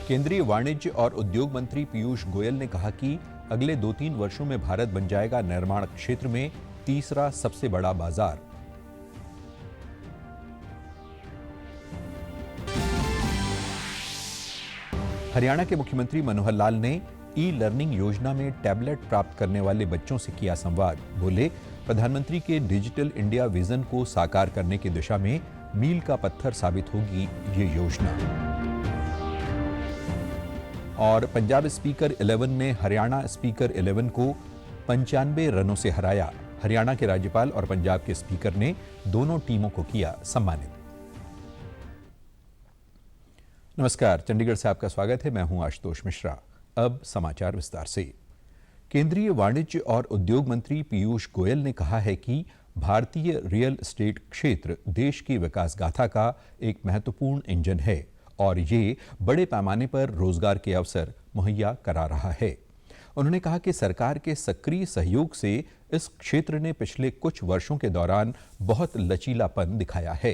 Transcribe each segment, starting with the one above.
केंद्रीय वाणिज्य और उद्योग मंत्री पीयूष गोयल ने कहा कि अगले 2-3 वर्षों में भारत बन जाएगा निर्माण क्षेत्र में तीसरा सबसे बड़ा बाजार। हरियाणा के मुख्यमंत्री मनोहर लाल ने ई लर्निंग योजना में टैबलेट प्राप्त करने वाले बच्चों से किया संवाद। बोले, प्रधानमंत्री के डिजिटल इंडिया विजन को साकार करने की दिशा में मील का पत्थर साबित होगी ये योजना। और पंजाब स्पीकर 11 ने हरियाणा स्पीकर 11 को 95 रनों से हराया। हरियाणा के राज्यपाल और पंजाब के स्पीकर ने दोनों टीमों को किया सम्मानित। नमस्कार, चंडीगढ़ से आपका स्वागत है। मैं हूं आशुतोष मिश्रा। अब समाचार विस्तार से। केंद्रीय वाणिज्य और उद्योग मंत्री पीयूष गोयल ने कहा है कि भारतीय रियल एस्टेट क्षेत्र देश की विकास गाथा का एक महत्वपूर्ण इंजन है और ये बड़े पैमाने पर रोजगार के अवसर मुहैया करा रहा है। उन्होंने कहा कि सरकार के सक्रिय सहयोग से इस क्षेत्र ने पिछले कुछ वर्षों के दौरान बहुत लचीलापन दिखाया है।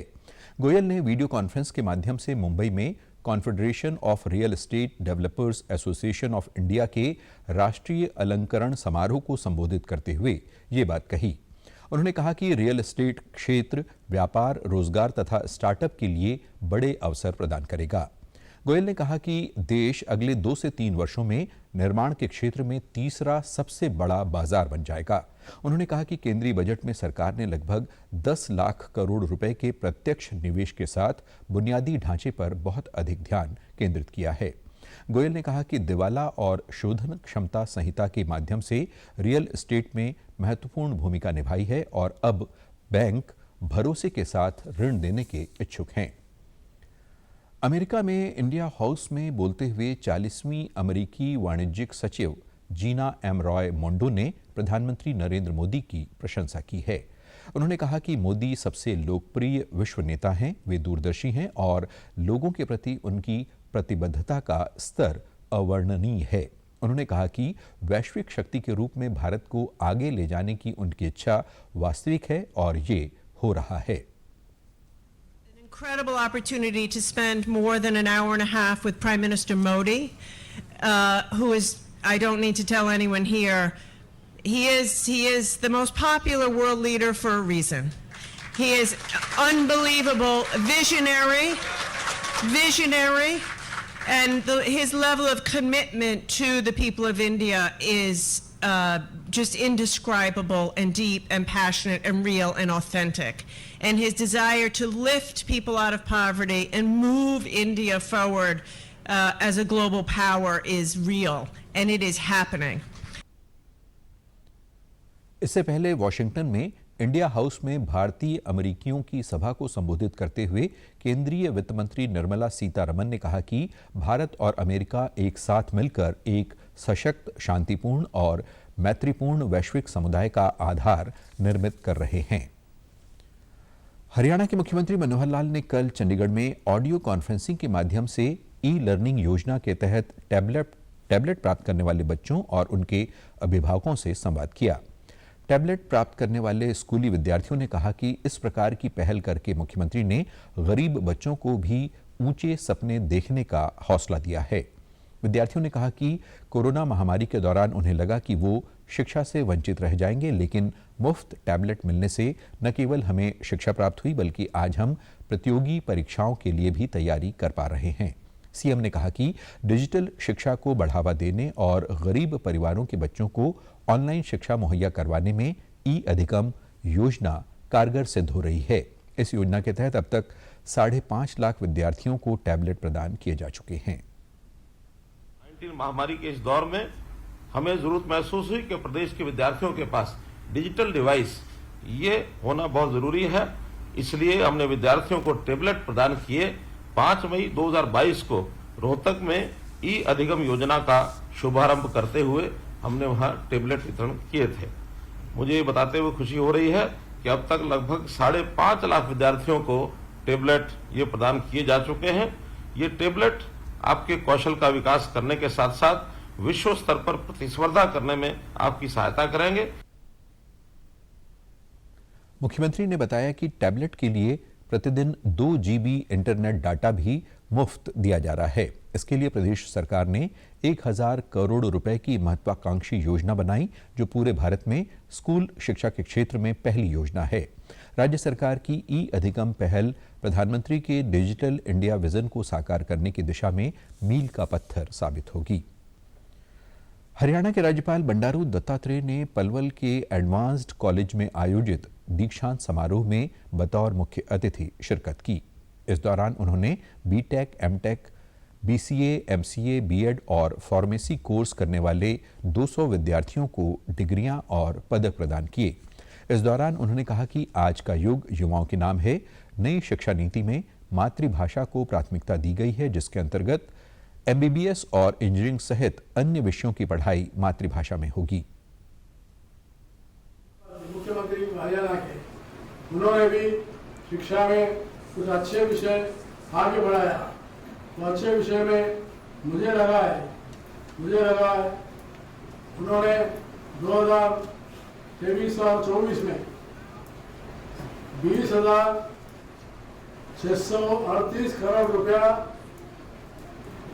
गोयल ने वीडियो कॉन्फ्रेंस के माध्यम से मुंबई में confederation of real estate developers association of India के राष्ट्रीय अलंकरण समारोह को संबोधित करते हुए ये बात कही। उन्होंने कहा कि रियल एस्टेट क्षेत्र व्यापार, रोजगार तथा स्टार्टअप के लिए बड़े अवसर प्रदान करेगा। गोयल ने कहा कि देश अगले 2 से 3 वर्षों में निर्माण के क्षेत्र में तीसरा सबसे बड़ा बाजार बन जाएगा। उन्होंने कहा कि केंद्रीय बजट में सरकार ने लगभग 10 लाख करोड़ रुपए के प्रत्यक्ष निवेश के साथ बुनियादी ढांचे पर बहुत अधिक ध्यान केंद्रित किया है। गोयल ने कहा कि दिवाला और शोधन क्षमता संहिता के माध्यम से रियल एस्टेट में महत्वपूर्ण भूमिका निभाई है और अब बैंक भरोसे के साथ ऋण देने के इच्छुक हैं। अमेरिका में इंडिया हाउस में बोलते हुए 40वीं अमेरिकी वाणिज्यिक सचिव जीना एम रॉय मोंडो ने प्रधानमंत्री नरेंद्र मोदी की प्रशंसा की है। उन्होंने कहा कि मोदी सबसे लोकप्रिय विश्व नेता हैं, वे दूरदर्शी हैं और लोगों के प्रति उनकी प्रतिबद्धता का स्तर अवर्णनीय है। उन्होंने कहा कि वैश्विक शक्ति के रूप में भारत को आगे ले जाने की उनकी इच्छा वास्तविक है और ये हो रहा है। Incredible opportunity to spend more than an hour and a half with Prime Minister Modi, who is, I don't need to tell anyone here, he is the most popular world leader for a reason. He is unbelievable, visionary, and his level of commitment to the people of India is just indescribable and deep and passionate and real and authentic. And his desire to lift people out of poverty and move India forward as a global power is real, and it is happening. इससे पहले Washington में India house में भारतीय अमेरिकियों की सभा को संबोधित करते हुए केंद्रीय वित्त मंत्री निर्मला सीतारमण ने कहा कि भारत और अमेरिका एक साथ मिलकर एक सशक्त, शांतिपूर्ण और मैत्रीपूर्ण वैश्विक समुदाय का आधार निर्मित कर रहे हैं। हरियाणा के मुख्यमंत्री मनोहर लाल ने कल चंडीगढ़ में ऑडियो कॉन्फ्रेंसिंग के माध्यम से ई लर्निंग योजना के तहत टैबलेट प्राप्त करने वाले बच्चों और उनके अभिभावकों से संवाद किया। टैबलेट प्राप्त करने वाले स्कूली विद्यार्थियों ने कहा कि इस प्रकार की पहल करके मुख्यमंत्री ने गरीब बच्चों को भी ऊंचे सपने देखने का हौसला दिया है। विद्यार्थियों ने कहा कि कोरोना महामारी के दौरान उन्हें लगा कि वो शिक्षा से वंचित रह जाएंगे, लेकिन मुफ्त टैबलेट मिलने से न केवल हमें शिक्षा प्राप्त हुई बल्कि आज हम प्रतियोगी परीक्षाओं के लिए भी तैयारी कर पा रहे हैं। सीएम ने कहा कि डिजिटल शिक्षा को बढ़ावा देने और गरीब परिवारों के बच्चों को ऑनलाइन शिक्षा मुहैया करवाने में ई अधिगम योजना कारगर सिद्ध हो रही है। इस योजना के तहत अब तक 5.5 लाख विद्यार्थियों को टैबलेट प्रदान किए जा चुके हैं। महामारी के इस दौर में हमें जरूरत महसूस हुई कि प्रदेश के विद्यार्थियों के पास डिजिटल डिवाइस ये होना बहुत जरूरी है। इसलिए हमने विद्यार्थियों को टैबलेट प्रदान किए। 5 मई 2022 को रोहतक में ई अधिगम योजना का शुभारंभ करते हुए हमने वहां टैबलेट वितरण किए थे। मुझे ये बताते हुए खुशी हो रही है कि अब तक लगभग 5.5 लाख विद्यार्थियों को टैबलेट ये प्रदान किए जा चुके हैं। ये टैबलेट आपके कौशल का विकास करने के साथ साथ विश्व स्तर पर प्रतिस्पर्धा करने में आपकी सहायता करेंगे। मुख्यमंत्री ने बताया कि टैबलेट के लिए प्रतिदिन 2 GB इंटरनेट डाटा भी मुफ्त दिया जा रहा है। इसके लिए प्रदेश सरकार ने 1000 करोड़ रुपए की महत्वाकांक्षी योजना बनाई, जो पूरे भारत में स्कूल शिक्षा के क्षेत्र में पहली योजना है। राज्य सरकार की ई-अधिगम पहल प्रधानमंत्री के डिजिटल इंडिया विजन को साकार करने की दिशा में मील का पत्थर साबित होगी। हरियाणा के राज्यपाल बंडारू दत्तात्रेय ने पलवल के एडवांस्ड कॉलेज में आयोजित दीक्षांत समारोह में बतौर मुख्य अतिथि शिरकत की। इस दौरान उन्होंने BTech, MTech, BCA, MCA, BEd और फार्मेसी कोर्स करने वाले 200 विद्यार्थियों को डिग्रियां और पदक प्रदान किए। इस दौरान उन्होंने कहा कि आज का युग युवाओं के नाम है। नई शिक्षा नीति में मातृभाषा को प्राथमिकता दी गई है, जिसके अंतर्गत एमबीबीएस और इंजीनियरिंग सहित अन्य विषयों की पढ़ाई मातृभाषा में होगी। मुख्यमंत्री हरियाणा के, उन्होंने भी शिक्षा में कुछ अच्छे विषय आगे बढ़ाया। तो अच्छे विषय में मुझे लगा है उन्होंने 2023 और 24 में 20,638 करोड़ रुपया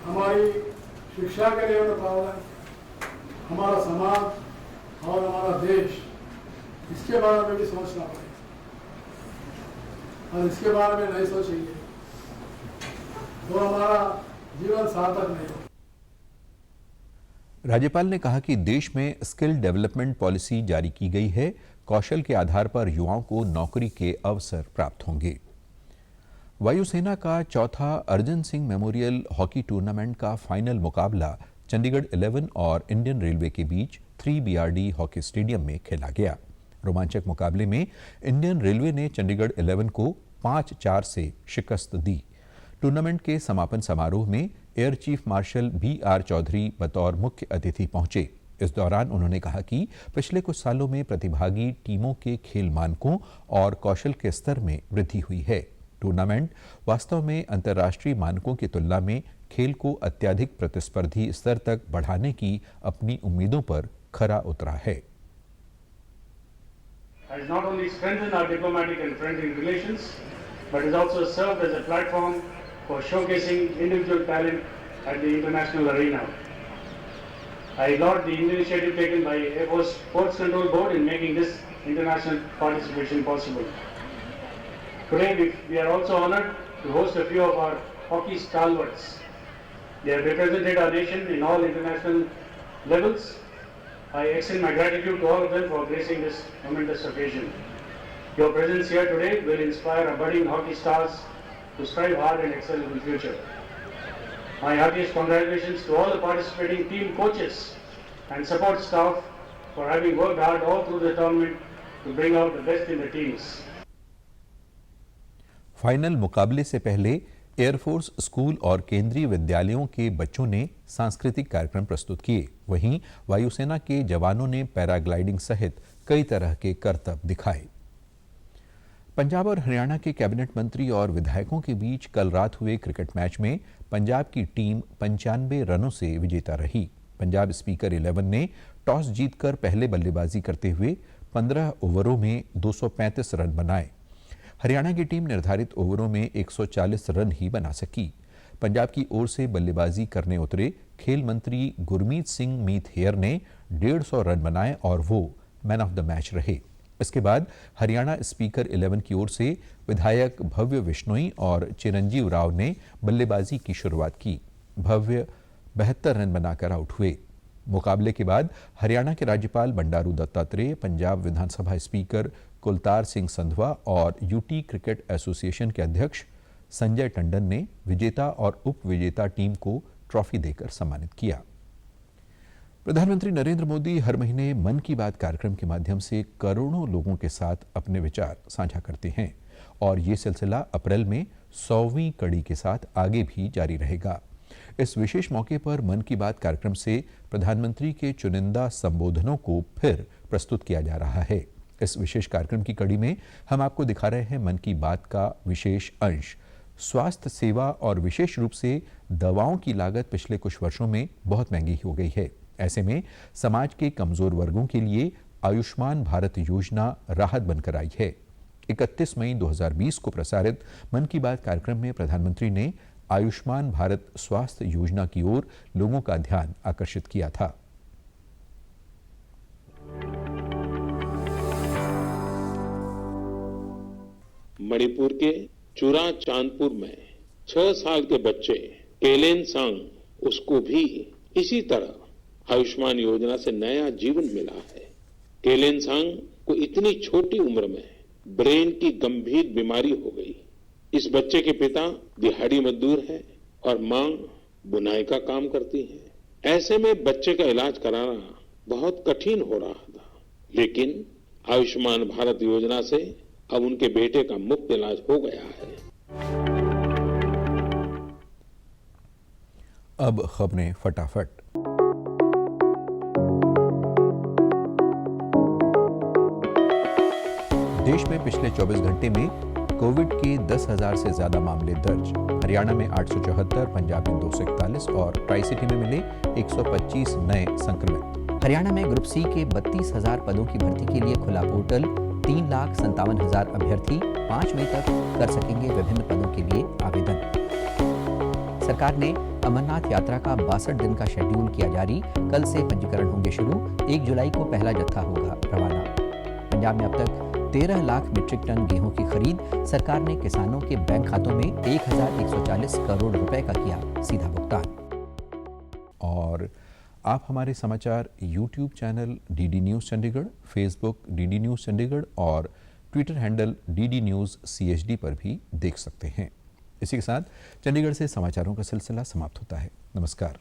हमारी शिक्षा के लिए उन्होंने, हमारा समाज और हमारा देश, इसके बारे में भी सोचना पड़ेगा और इसके बारे में नहीं सोचेंगे तो हमारा जीवन सार्थक नहीं होगा। राज्यपाल ने कहा कि देश में स्किल डेवलपमेंट पॉलिसी जारी की गई है। कौशल के आधार पर युवाओं को नौकरी के अवसर प्राप्त होंगे। वायुसेना का चौथा Arjan Singh memorial hockey tournament का फाइनल मुकाबला चंडीगढ़ 11 और इंडियन रेलवे के बीच 3BRD हॉकी स्टेडियम में खेला गया। रोमांचक मुकाबले में इंडियन रेलवे ने चंडीगढ़ 11 को 5-4 से शिकस्त दी। टूर्नामेंट के समापन समारोह में air chief marshal BR Chaudhary बतौर मुख्य अतिथि पहुंचे। इस दौरान उन्होंने कहा कि पिछले कुछ सालों में प्रतिभागी टीमों के खेल मानकों और कौशल के स्तर में वृद्धि हुई है। टूर्नामेंट वास्तव में अंतर्राष्ट्रीय मानकों की तुलना में खेल को अत्यधिक प्रतिस्पर्धी स्तर तक बढ़ाने की अपनी उम्मीदों पर खरा उतरा है। Has not only strengthened our diplomatic and friendly relations, but has also served as a platform for showcasing individual talent at the international arena. I laud the initiative taken by Air Force Sports Control Board in making this international participation possible. Today we are also honored to host a few of our hockey stalwarts. They have represented our nation in all international levels. I extend my gratitude to all of them for gracing this momentous occasion. Your presence here today will inspire our budding hockey stars to strive hard and excel in the future. My heartiest congratulations to all the participating team coaches and support staff for having worked hard all through the tournament to bring out the best in the teams. Final मुकाबले से पहले air force school और केंद्रीय विद्यालयों के बच्चों ने सांस्कृतिक कार्यक्रम प्रस्तुत किए। वहीं वायुसेना के जवानों ने पैराग्लाइडिंग सहित कई तरह के करतब दिखाए। पंजाब और हरियाणा के कैबिनेट मंत्री और विधायकों के बीच कल रात हुए क्रिकेट मैच में पंजाब की टीम 95 रनों से विजेता रही। पंजाब स्पीकर 11 ने टॉस जीतकर पहले बल्लेबाजी करते हुए 15 ओवरों में 235 रन बनाए। हरियाणा की टीम निर्धारित ओवरों में 140 रन ही बना सकी। पंजाब की ओर से बल्लेबाजी करने उतरे खेल मंत्री गुरमीत सिंह मीत हेयर ने 150 रन बनाए और वो मैन ऑफ द मैच रहे। इसके बाद हरियाणा स्पीकर 11 की ओर से विधायक भव्य विश्नोई और चिरंजीव राव ने बल्लेबाजी की शुरुआत की। भव्य 72 रन बनाकर आउट हुए। मुकाबले के बाद हरियाणा के राज्यपाल बंडारू दत्तात्रेय, पंजाब विधानसभा स्पीकर कुलतार सिंह संधवा और यूटी क्रिकेट एसोसिएशन के अध्यक्ष संजय टंडन ने विजेता और उप विजेता टीम को ट्रॉफी देकर सम्मानित किया। प्रधानमंत्री नरेंद्र मोदी हर महीने मन की बात कार्यक्रम के माध्यम से करोड़ों लोगों के साथ अपने विचार साझा करते हैं और ये सिलसिला अप्रैल में 100वीं कड़ी के साथ आगे भी जारी रहेगा। इस विशेष मौके पर मन की बात कार्यक्रम से प्रधानमंत्री के चुनिंदा संबोधनों को फिर प्रस्तुत किया जा रहा है। इस विशेष कार्यक्रम की कड़ी में हम आपको दिखा रहे हैं मन की बात का विशेष अंश। स्वास्थ्य सेवा और विशेष रूप से दवाओं की लागत पिछले कुछ वर्षों में बहुत महंगी हो गई है। ऐसे में समाज के कमजोर वर्गों के लिए आयुष्मान भारत योजना राहत बनकर आई है। 31 मई 2020 को प्रसारित मन की बात कार्यक्रम में प्रधानमंत्री ने आयुष्मान भारत स्वास्थ्य योजना की ओर लोगों का ध्यान आकर्षित किया था। मणिपुर के चुरा चांदपुर में 6 साल के बच्चे केलेन सांग, उसको भी इसी तरह आयुष्मान योजना से नया जीवन मिला है। केलेन सांग को इतनी छोटी उम्र में ब्रेन की गंभीर बीमारी हो गई। इस बच्चे के पिता दिहाड़ी मजदूर है और मां बुनाई का काम करती है। ऐसे में बच्चे का इलाज कराना बहुत कठिन हो रहा था, लेकिन आयुष्मान भारत योजना से अब उनके बेटे का मुफ्त इलाज हो गया है। अब खबरें फटाफट। देश में पिछले 24 घंटे में कोविड के 10,000 से ज्यादा मामले दर्ज। हरियाणा में 874, पंजाब में 241 और ट्राई सिटी में मिले 125 नए संक्रमित। हरियाणा में ग्रुप सी के 32,000 पदों की भर्ती के लिए खुला पोर्टल। 3,57,000 अभ्यर्थी 5 मई तक कर सकेंगे विभिन्न पदों के लिए आवेदन। सरकार ने अमरनाथ यात्रा का 62 दिन का शेड्यूल किया जारी। कल से पंजीकरण होंगे शुरू। 1 जुलाई को पहला जत्था होगा रवाना। पंजाब में अब तक 13 लाख मीट्रिक टन गेहूं की खरीद। सरकार ने किसानों के बैंक खातों में 1,140 करोड़ रुपए का किया सीधा भुगतान। और आप हमारे समाचार YouTube channel DD news Chandigarh, Facebook DD news Chandigarh और Twitter handle DD news CHD पर भी देख सकते हैं। इसी के साथ चंडीगढ़ से समाचारों का सिलसिला समाप्त होता है। नमस्कार।